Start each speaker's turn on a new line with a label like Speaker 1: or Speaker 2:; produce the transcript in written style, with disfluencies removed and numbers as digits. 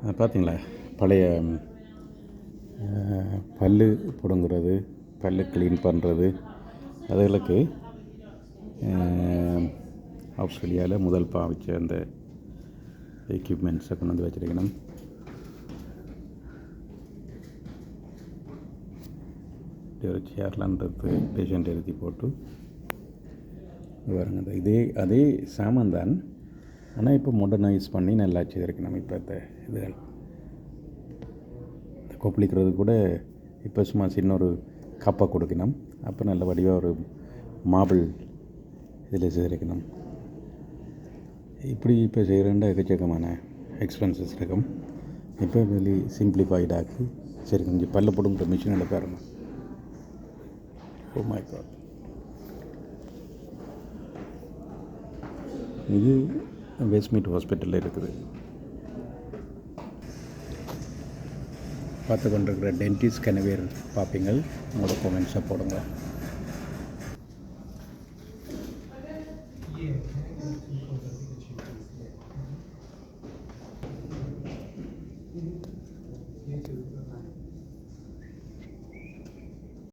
Speaker 1: பார்த்தீங்களா பழைய பல் பிடுங்குறது, பல் க்ளீன் பண்ணுறது, அதுகளுக்கு ஆஸ்திரேலியாவில் முதல் பாவிச்ச அந்த எக்யூப்மெண்ட்ஸை கொண்டு வந்து வச்சுருக்கணும். ஒரு சேர்லான்றது பேஷண்ட் எழுதி போட்டு பாருங்க. அதே சாமான் தான், ஆனால் இப்போ மாடர்னைஸ் பண்ணி நல்லா செய்திருக்கணும். இப்போ இதுகள் கொப்பளிக்கிறது கூட இப்போ சும்மா சின்ன ஒரு கப்பை கொடுக்கணும். அப்போ நல்ல வடிவாக ஒரு மாபிள் இதில் செய்திருக்கணும். இப்படி இப்போ செய்கிறேன்டா எக்கச்சக்கமான எக்ஸ்பென்சஸ் இருக்கும். இப்போ வெளி சிம்பிளிஃபைடாக்கி சரி கொஞ்சம் பல்ல போடுங்கிற மிஷினில் பாருங்க. ஓ மை காட், இது வெஸ்ட்மீட் ஹாஸ்பிட்டலில் இருக்குது. பார்த்து கொண்டிருக்கிற டென்டிஸ்ட் கனவேர் பார்ப்பீங்கள். உங்களோட கமெண்ட்ஸை போடுங்க.